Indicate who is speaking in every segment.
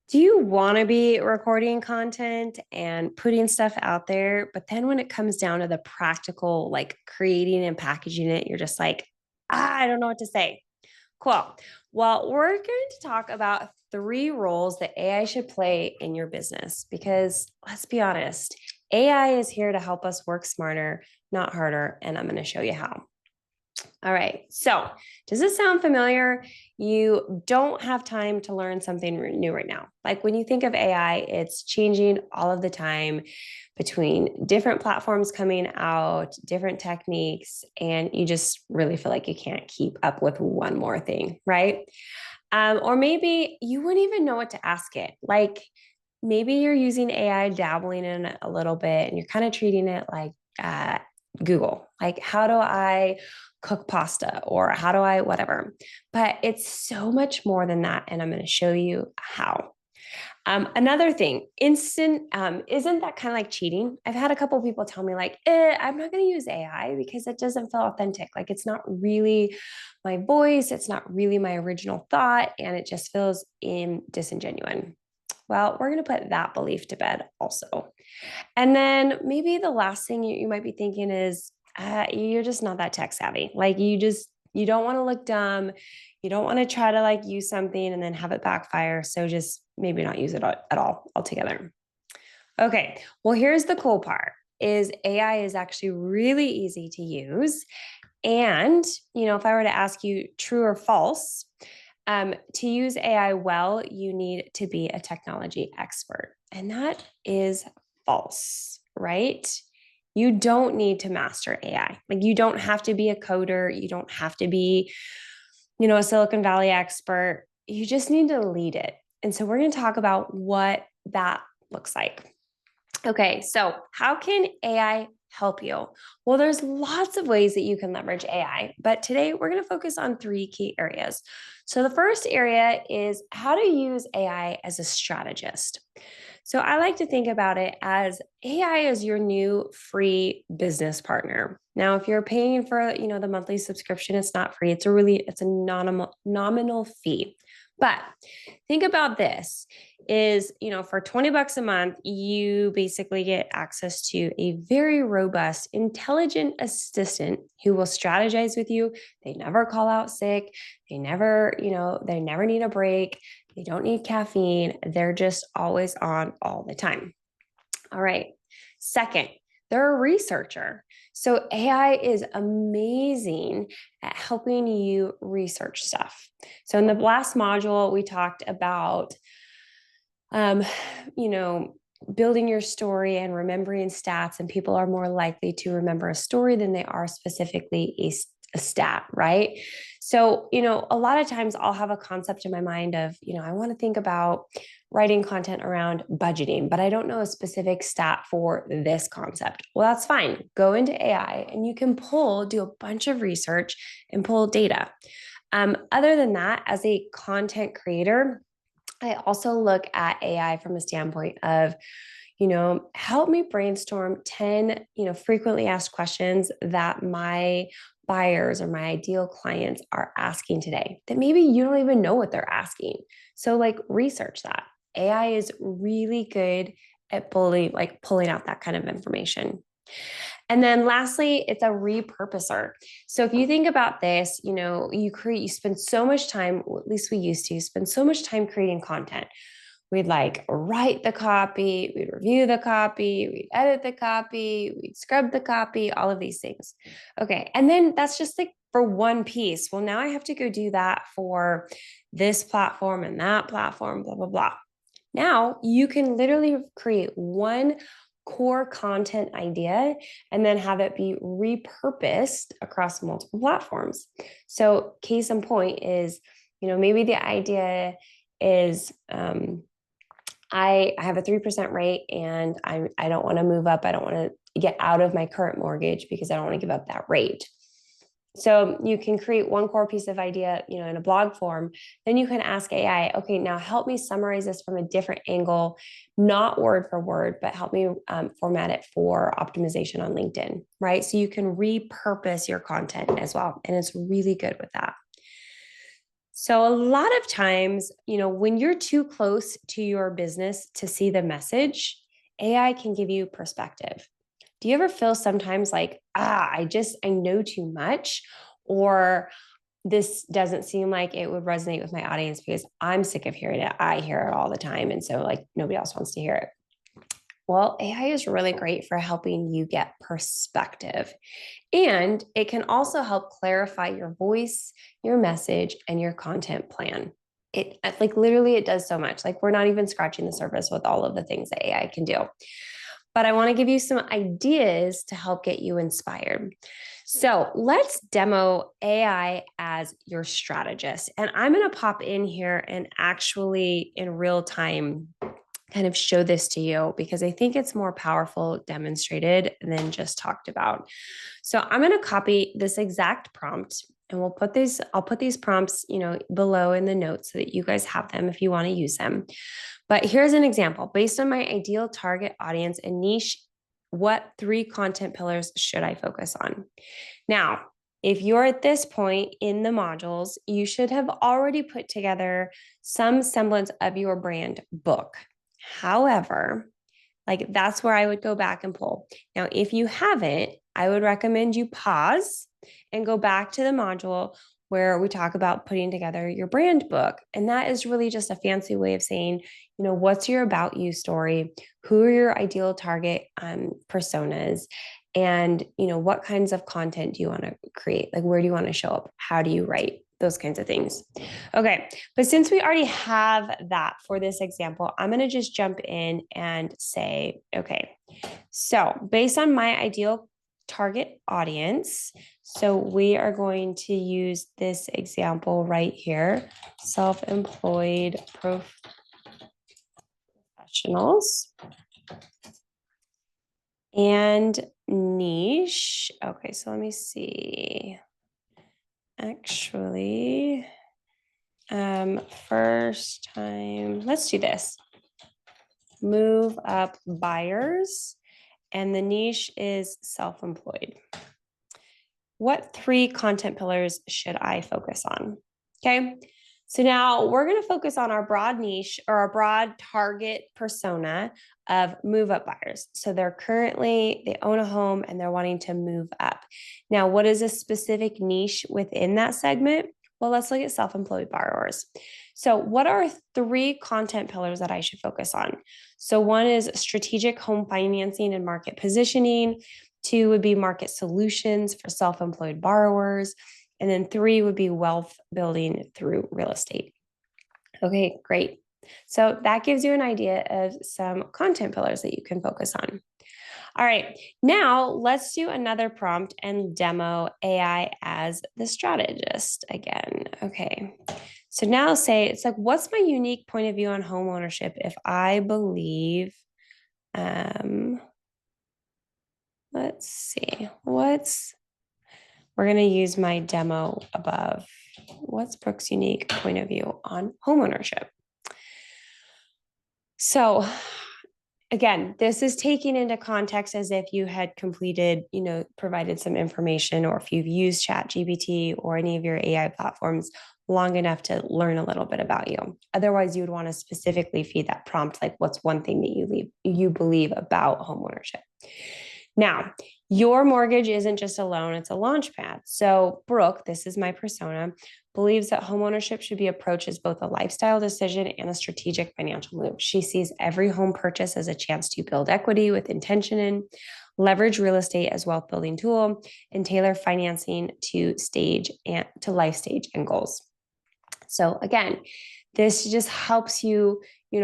Speaker 1: Do you want to be recording content and putting stuff out there? But then when it comes down to the practical, like creating and packaging it, you're just like, I don't know what to say. Cool. Well, we're going to talk about three roles that AI should play in your business because let's be honest, AI is here to help us work smarter, not harder. And I'm going to show you how. All right. So, does this sound familiar? You don't have time to learn something new right now. Like when you think of AI, it's changing all of the time between different platforms coming out, different techniques, and you just really feel like you can't keep up with one more thing, right? Or maybe you wouldn't even know what to ask it. Like maybe you're using AI, dabbling in it a little bit, and you're kind of treating it like Google. Like, how do I cook pasta or how do I whatever? But it's so much more than that. And I'm going to show you how. Another thing, instant, isn't that kind of like cheating? I've had a couple of people tell me, like, I'm not going to use AI because it doesn't feel authentic. Like, it's not really my voice, it's not really my original thought, and it just feels disingenuine. Well, we're going to put that belief to bed also. And then maybe the last thing you might be thinking is you're just not that tech savvy. Like you don't want to look dumb. You don't want to try to like use something and then have it backfire. So just maybe not use it at all altogether. Okay. Well, here's the cool part is AI is actually really easy to use. And, if I were to ask you true or false, to use AI well, you need to be a technology expert. And that is false, right? You don't need to master AI. Like you don't have to be a coder. You don't have to be, a Silicon Valley expert. You just need to lead it. And so we're going to talk about what that looks like. Okay, so how can AI help you? Well, there's lots of ways that you can leverage AI, but today we're going to focus on three key areas. So the first area is how to use AI as a strategist. So I like to think about it as AI is your new free business partner. Now, if you're paying for, the monthly subscription, it's not free. It's a nominal fee. But think about this is, for 20 bucks a month, you basically get access to a very robust, intelligent assistant who will strategize with you. They never call out sick. They never need a break. They don't need caffeine. They're just always on all the time. All right. Second, they're a researcher. So AI is amazing at helping you research stuff. So in the last module, we talked about, um, you know, building your story and remembering stats, and people are more likely to remember a story than they are specifically a stat, right? So, a lot of times I'll have a concept in my mind of, I want to think about writing content around budgeting, but I don't know a specific stat for this concept. Well, that's fine. Go into AI and you can do a bunch of research and pull data. Other than that, as a content creator, I also look at AI from a standpoint of, help me brainstorm 10, frequently asked questions that my buyers or my ideal clients are asking today that maybe you don't even know what they're asking. So like research that. AI is really good at pulling out that kind of information. And then lastly, it's a repurposer. So if you think about this, you spend so much time, or at least we used to spend so much time creating content. We'd like write the copy, we'd review the copy, we'd edit the copy, we'd scrub the copy, all of these things. Okay. And then that's just like for one piece. Well, now I have to go do that for this platform and that platform, blah, blah, blah. Now you can literally create one core content idea and then have it be repurposed across multiple platforms. So case in point is, maybe the idea is I have a 3% rate and I don't want to move up. I don't want to get out of my current mortgage because I don't want to give up that rate. So you can create one core piece of idea, in a blog form. Then you can ask AI, okay, now help me summarize this from a different angle, not word for word, but help me format it for optimization on LinkedIn, right? So you can repurpose your content as well. And it's really good with that. So, a lot of times, when you're too close to your business to see the message, AI can give you perspective. Do you ever feel sometimes like, I know too much, or this doesn't seem like it would resonate with my audience because I'm sick of hearing it. I hear it all the time. And so, like, nobody else wants to hear it. Well, AI is really great for helping you get perspective. And it can also help clarify your voice, your message, and your content plan. It like literally it does so much. Like we're not even scratching the surface with all of the things that AI can do. But I want to give you some ideas to help get you inspired. So let's demo AI as your strategist. And I'm going to pop in here and actually in real time kind of show this to you because I think it's more powerful demonstrated than just talked about. So I'm going to copy this exact prompt and I'll put these prompts, below in the notes so that you guys have them if you want to use them. But here's an example. Based on my ideal target audience and niche, what 3 content pillars should I focus on? Now, if you're at this point in the modules, you should have already put together some semblance of your brand book. However, like that's where I would go back and pull. Now, if you haven't, I would recommend you pause and go back to the module where we talk about putting together your brand book. And that is really just a fancy way of saying, what's your about you story? Who are your ideal target personas? And, what kinds of content do you want to create? Like, where do you want to show up? How do you write? Those kinds of things. Okay. But since we already have that for this example, I'm going to just jump in and say, okay, so based on my ideal target audience, so we are going to use this example right here, self-employed professionals and niche. Okay, so let me see. Actually, first time, let's do this. Move up buyers, and the niche is self-employed. What 3 content pillars should I focus on? Okay. So now we're going to focus on our broad niche or our broad target persona of move up buyers. So they own a home and they're wanting to move up. Now, what is a specific niche within that segment? Well, let's look at self-employed borrowers. So what are 3 content pillars that I should focus on? So one is strategic home financing and market positioning. 2 would be market solutions for self-employed borrowers. And then 3 would be wealth building through real estate. Okay, great. So that gives you an idea of some content pillars that you can focus on. All right, now let's do another prompt and demo AI as the strategist again. Okay, so now say it's like, what's my unique point of view on home ownership if I believe, let's see, we're going to use my demo above. What's Brooke's unique point of view on homeownership? So again, this is taking into context as if you had completed, provided some information, or if you've used ChatGPT or any of your AI platforms long enough to learn a little bit about you. Otherwise, you would want to specifically feed that prompt, like what's one thing that you believe about homeownership. Now, your mortgage isn't just a loan, it's a launch pad. So Brooke, this is my persona, believes that homeownership should be approached as both a lifestyle decision and a strategic financial move. She sees every home purchase as a chance to build equity with intention and leverage real estate as wealth building tool, and tailor financing to life stage and goals. So again, this just helps you,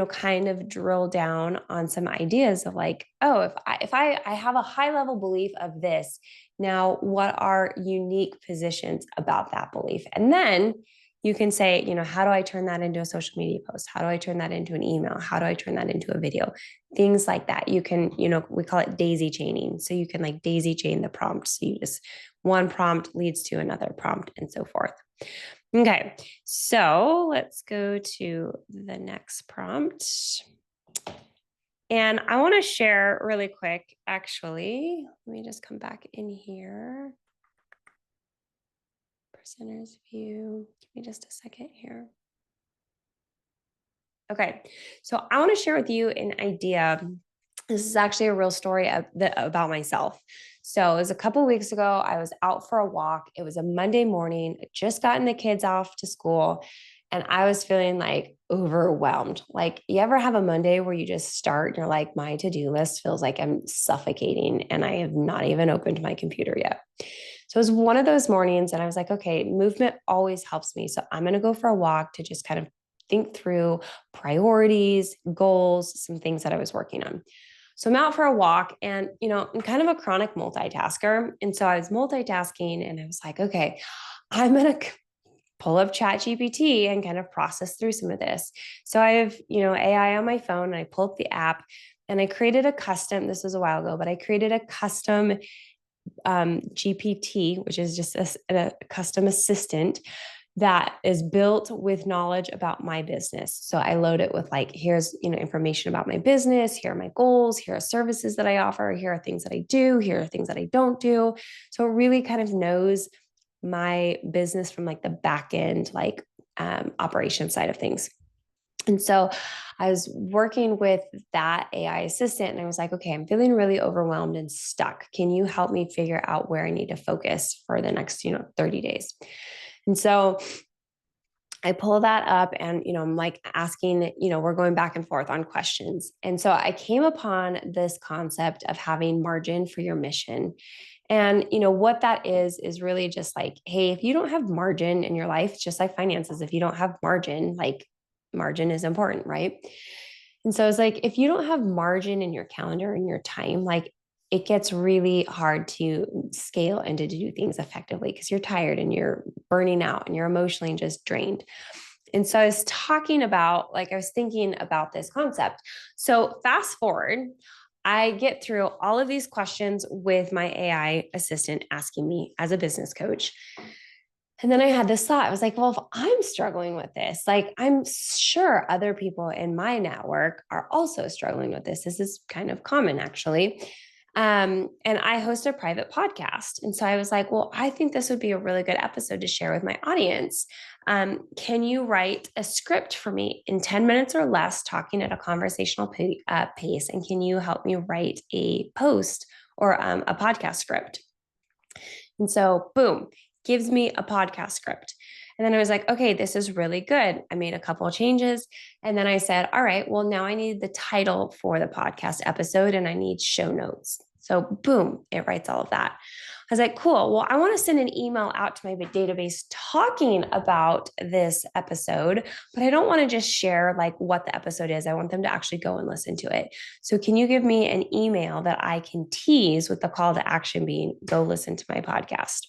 Speaker 1: kind of drill down on some ideas of like, oh, if I have a high level belief of this, now what are unique positions about that belief? And then you can say, how do I turn that into a social media post? How do I turn that into an email? How do I turn that into a video? Things like that. You can, we call it daisy chaining. So you can like daisy chain the prompt. So you just one prompt leads to another prompt and so forth. Okay, so let's go to the next prompt. And I want to share really quick, actually, let me just come back in here. Presenter's view. Give me just a second here. Okay, so I want to share with you an idea. This is actually a real story about myself. So it was a couple weeks ago. I was out for a walk. It was a Monday morning. I just gotten the kids off to school, and I was feeling like overwhelmed. Like, you ever have a Monday where you just start and you're like, my to-do list feels like I'm suffocating, and I have not even opened my computer yet. So it was one of those mornings, and I was like, okay, movement always helps me. So I'm going to go for a walk to just kind of think through priorities, goals, some things that I was working on. So I'm out for a walk, and, I'm kind of a chronic multitasker. And so I was multitasking, and I was like, okay, I'm going to pull up ChatGPT and kind of process through some of this. So I have, AI on my phone, and I pull up the app, and I created this was a while ago, but I created a custom GPT, which is just a custom assistant that is built with knowledge about my business. So I load it with like, here's, information about my business. Here are my goals. Here are services that I offer. Here are things that I do. Here are things that I don't do. So it really kind of knows my business from like the back end, like operation side of things. And so I was working with that AI assistant, and I was like, okay, I'm feeling really overwhelmed and stuck. Can you help me figure out where I need to focus for the next, 30 days? And so I pull that up, and, I'm like asking, we're going back and forth on questions. And so I came upon this concept of having margin for your mission. And, what that is really just like, hey, if you don't have margin in your life, just like finances, if you don't have margin, like, margin is important, right? And so it's like, if you don't have margin in your calendar and your time, like, it gets really hard to scale and to do things effectively because you're tired and you're burning out and you're emotionally just drained. And so I was I was thinking about this concept. So fast forward, I get through all of these questions with my AI assistant asking me as a business coach. And then I had this thought. I was like, well, if I'm struggling with this, like, I'm sure other people in my network are also struggling with this. This is kind of common, actually. And I host a private podcast. And so I was like, well, I think this would be a really good episode to share with my audience. Can you write a script for me in 10 minutes or less, talking at a conversational pace? And can you help me write a post or a podcast script? And so, boom, gives me a podcast script. And then I was like, okay, this is really good. I made a couple of changes. And then I said, all right, well, now I need the title for the podcast episode, and I need show notes. So, boom, it writes all of that. I was like, cool. Well, I want to send an email out to my database talking about this episode, but I don't want to just share like what the episode is. I want them to actually go and listen to it. So can you give me an email that I can tease with the call to action being, go listen to my podcast?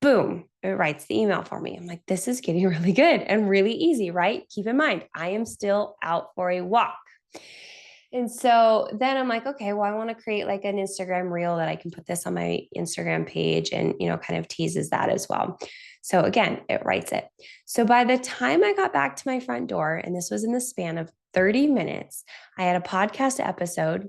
Speaker 1: Boom, it writes the email for me. I'm like, this is getting really good and really easy, right? Keep in mind, I am still out for a walk. And so then I'm like, okay, well, I want to create like an Instagram reel that I can put this on my Instagram page and, kind of teases that as well. So again, it writes it. So by the time I got back to my front door, and this was in the span of 30 minutes, I had a podcast episode,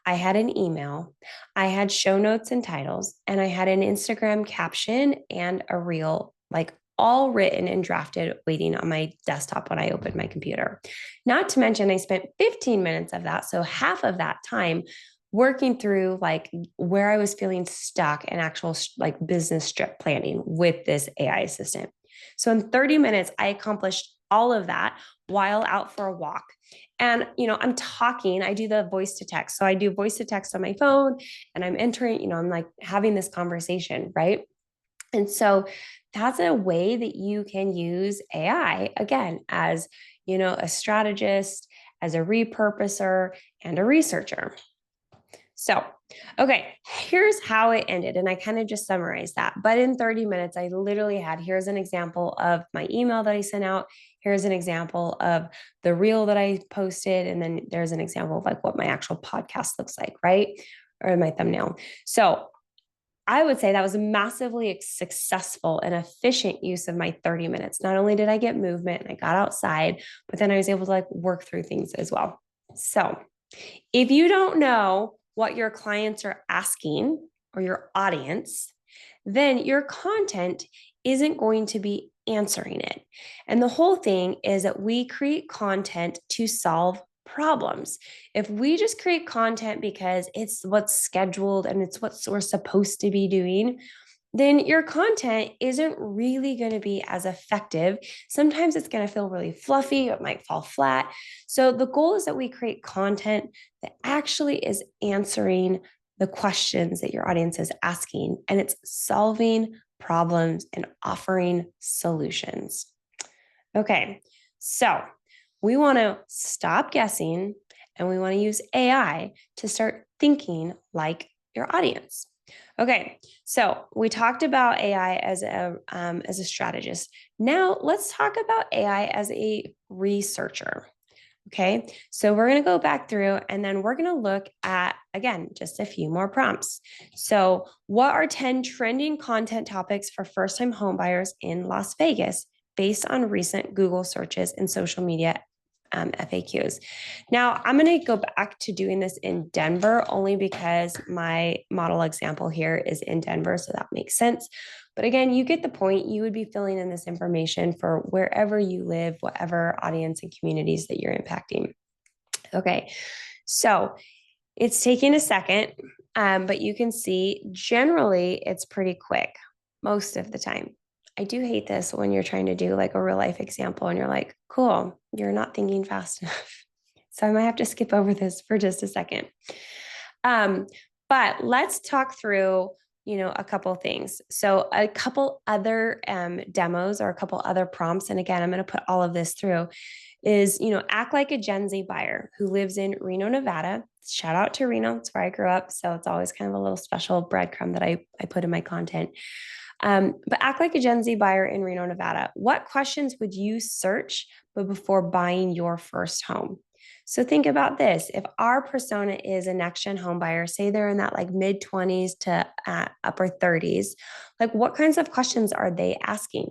Speaker 1: I had an email, I had show notes and titles, and I had an Instagram caption and a reel, like all written and drafted, waiting on my desktop when I opened my computer. Not to mention, I spent 15 minutes of that, so half of that time, working through like where I was feeling stuck and actual like business strip planning with this AI assistant. So in 30 minutes, I accomplished all of that while out for a walk. And, I'm talking, I do the voice to text. So I do voice to text on my phone, and I'm entering, I'm like having this conversation, right? And so that's a way that you can use AI again as, a strategist, as a repurposer, and a researcher. So, okay, here's how it ended. And I kind of just summarized that. But in 30 minutes, I literally had, here's an example of my email that I sent out. Here's an example of the reel that I posted. And then there's an example of like what my actual podcast looks like, right? Or my thumbnail. So I would say that was a massively successful and efficient use of my 30 minutes. Not only did I get movement and I got outside, but then I was able to like work through things as well. So if you don't know what your clients are asking or your audience, then your content isn't going to be answering it. And the whole thing is that we create content to solve problems. If we just create content because it's what's scheduled and it's what we're supposed to be doing, then your content isn't really going to be as effective. Sometimes it's going to feel really fluffy, it might fall flat. So the goal is that we create content that actually is answering the questions that your audience is asking, and it's solving problems and offering solutions. Okay, so we want to stop guessing and we want to use AI to start thinking like your audience. Okay, so we talked about AI as a strategist. Now let's talk about AI as a researcher. Okay, so we're going to go back through and then we're going to look at, again, just a few more prompts. So, what are 10 trending content topics for first time homebuyers in Las Vegas based on recent Google searches and social media FAQs? Now, I'm going to go back to doing this in Denver only because my model example here is in Denver, so that makes sense. But again, you get the point. You would be filling in this information for wherever you live, whatever audience and communities that you're impacting. Okay, so it's taking a second, but you can see generally it's pretty quick most of the time. I do hate this when you're trying to do like a real life example and you're like, cool, you're not thinking fast enough. So I might have to skip over this for just a second. But let's talk through, a couple things. So a couple other demos or a couple other prompts, and again, I'm going to put all of this through, is, act like a Gen Z buyer who lives in Reno, Nevada. Shout out to Reno. It's where I grew up. So it's always kind of a little special breadcrumb that I put in my content. But act like a Gen Z buyer in Reno, Nevada. What questions would you search before buying your first home? So think about this. If our persona is a next gen home buyer, say they're in that like mid 20s to upper 30s, like what kinds of questions are they asking?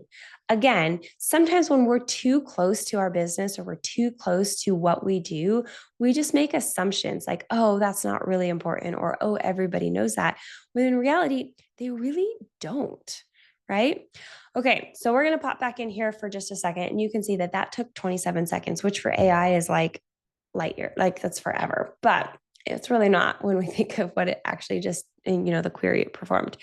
Speaker 1: Again, sometimes when we're too close to our business or we're too close to what we do, we just make assumptions like, oh, that's not really important, or oh, everybody knows that. When in reality, they really don't, right? Okay, so we're going to pop back in here for just a second, and you can see that that took 27 seconds, which for AI is like light year, like that's forever, but it's really not when we think of what it actually just, the query it performed.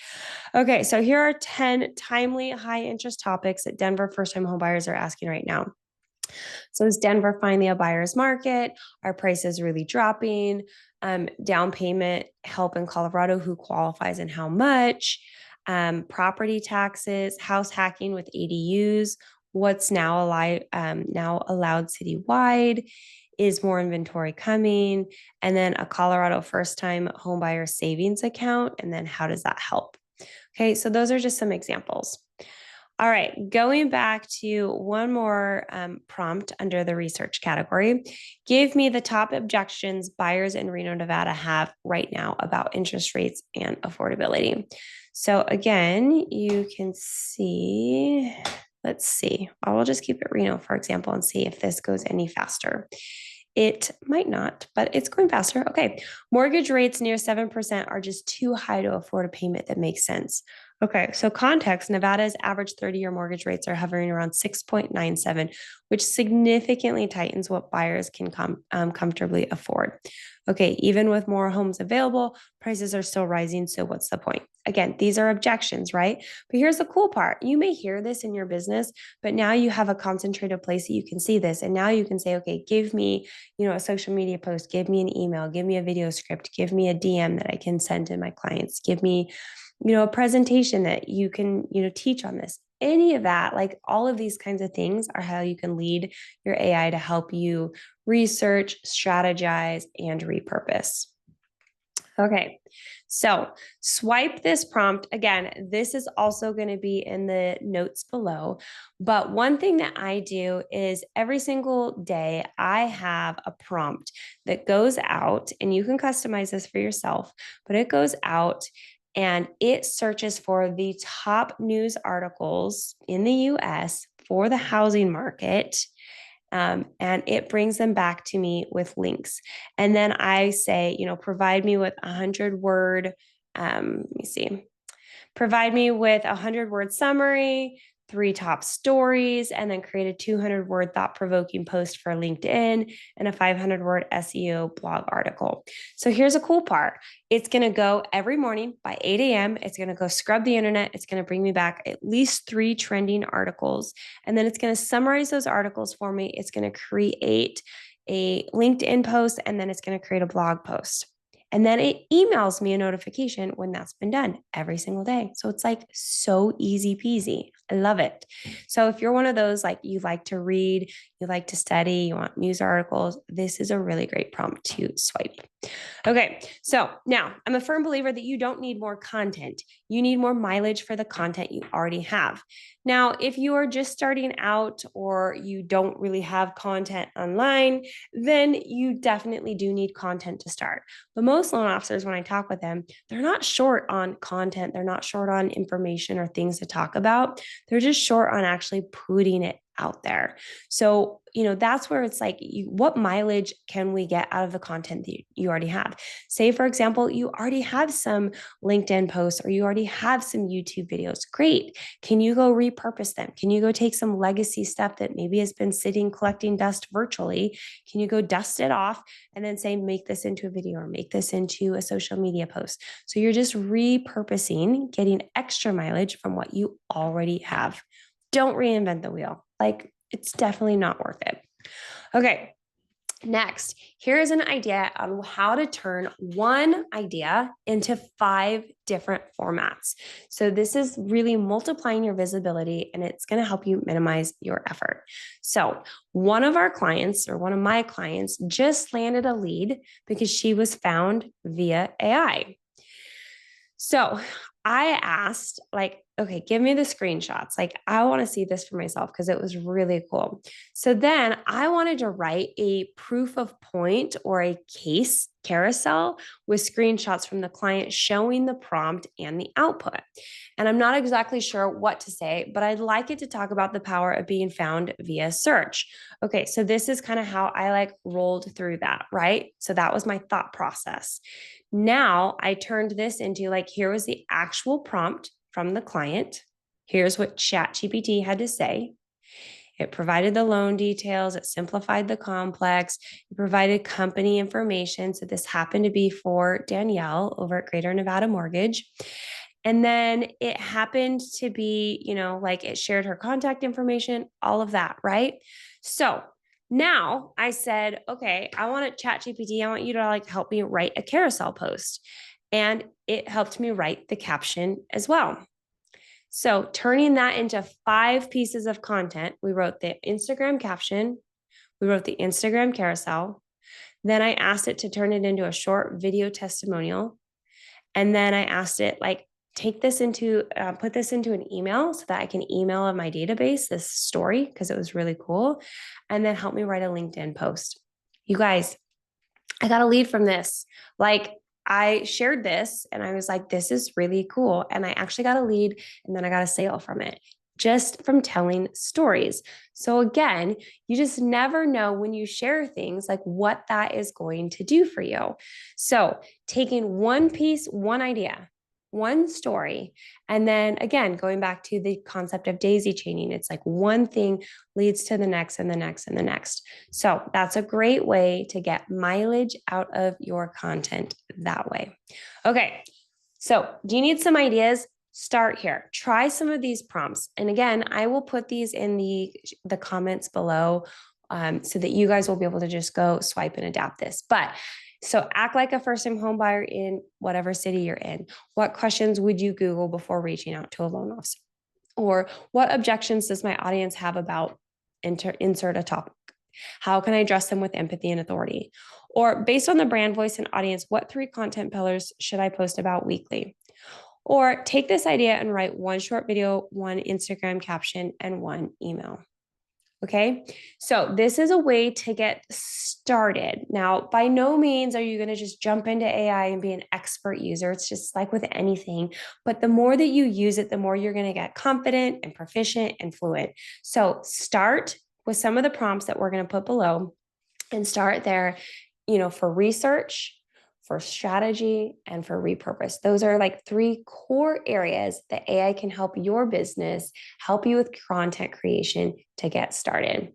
Speaker 1: Okay, so here are 10 timely high interest topics that Denver first time homebuyers are asking right now. So is Denver finally a buyer's market? Are prices really dropping? Down payment help in Colorado, who qualifies and how much? Property taxes, house hacking with ADUs, what's now allowed citywide? Is more inventory coming? And then a Colorado first time homebuyer savings account. And then how does that help? Okay, so those are just some examples. All right, going back to one more prompt under the research category. Give me the top objections buyers in Reno, Nevada have right now about interest rates and affordability. So again, you can see, let's see, I will just keep it Reno, for example, and see if this goes any faster. It might not, but it's going faster. Okay. Mortgage rates near 7% are just too high to afford a payment that makes sense. Okay. So context, Nevada's average 30-year mortgage rates are hovering around 6.97, which significantly tightens what buyers can comfortably afford. Okay. Even with more homes available, prices are still rising. So what's the point? Again, these are objections, right? But here's the cool part. You may hear this in your business, but now you have a concentrated place that you can see this. And now you can say, okay, give me, a social media post, give me an email, give me a video script, give me a DM that I can send to my clients, give me, a presentation that you can, teach on this. Any of that, like all of these kinds of things are how you can lead your AI to help you research, strategize, and repurpose. Okay, so swipe this prompt. Again, this is also going to be in the notes below. But one thing that I do is every single day, I have a prompt that goes out, and you can customize this for yourself, but it goes out and it searches for the top news articles in the US for the housing market. And it brings them back to me with links. And then I say, provide me with 100-word, let me see, provide me with a 100-word summary, 3 top stories, and then create a 200-word thought-provoking post for LinkedIn and a 500-word SEO blog article. So here's a cool part. It's going to go every morning by 8 a.m. It's going to go scrub the internet. It's going to bring me back at least 3 trending articles. And then it's going to summarize those articles for me. It's going to create a LinkedIn post, and then it's going to create a blog post. And then it emails me a notification when that's been done every single day. So it's like so easy peasy. I love it. So if you're one of those, like you like to read, you like to study, you want news articles, this is a really great prompt to swipe. Okay, so now I'm a firm believer that you don't need more content. You need more mileage for the content you already have. Now, if you are just starting out or you don't really have content online, then you definitely do need content to start. But most loan officers, when I talk with them, they're not short on content. They're not short on information or things to talk about. They're just short on actually putting it out there. So, that's where it's like, what mileage can we get out of the content that you already have? Say, for example, you already have some LinkedIn posts or you already have some YouTube videos. Great. Can you go repurpose them? Can you go take some legacy stuff that maybe has been sitting collecting dust virtually? Can you go dust it off and then say, make this into a video or make this into a social media post? So you're just repurposing, getting extra mileage from what you already have. Don't reinvent the wheel. It's definitely not worth it. Okay. Next, here is an idea on how to turn one idea into 5 different formats. So this is really multiplying your visibility, and it's going to help you minimize your effort. So one of my clients just landed a lead because she was found via AI. So I asked, okay, give me the screenshots. I want to see this for myself because it was really cool. So then I wanted to write a proof of point or a case carousel with screenshots from the client showing the prompt and the output. And I'm not exactly sure what to say, but I'd like it to talk about the power of being found via search. Okay, so this is kind of how I rolled through that, right? So that was my thought process. Now I turned this into here was the actual prompt from the client. Here's what ChatGPT had to say. It provided the loan details. It simplified the complex. It provided company information. So this happened to be for Danielle over at Greater Nevada Mortgage. And then it happened to be, it shared her contact information, all of that, right? So now I said, okay, I want to ChatGPT. I want you to help me write a carousel post. And it helped me write the caption as well. So turning that into 5 pieces of content, we wrote the Instagram caption, we wrote the Instagram carousel. Then I asked it to turn it into a short video testimonial. And then I asked it put this into an email so that I can email of my database this story because it was really cool. And then help me write a LinkedIn post. You guys, I got a lead from this. I shared this and I was like, this is really cool. And I actually got a lead and then I got a sale from it just from telling stories. So again, you just never know when you share things what that is going to do for you. So taking one piece, one idea, one story, and then again, going back to the concept of daisy chaining, it's one thing leads to the next and the next and the next. So that's a great way to get mileage out of your content that way. Okay. So do you need some ideas? Start here. Try some of these prompts. And again, I will put these in the comments below so that you guys will be able to just go swipe and adapt this. So act like a first-time home buyer in whatever city you're in. What questions would you Google before reaching out to a loan officer? Or what objections does my audience have about insert a topic? How can I address them with empathy and authority? Or based on the brand voice and audience, what 3 content pillars should I post about weekly? Or take this idea and write 1 short video, 1 Instagram caption, and 1 email. Okay, so this is a way to get started. Now, by no means are you going to just jump into AI and be an expert user. It's just like with anything. But the more that you use it, the more you're going to get confident and proficient and fluent. So start with some of the prompts that we're going to put below and start there, for research, for strategy, and for repurpose. Those are like three core areas that AI can help your business, help you with content creation to get started.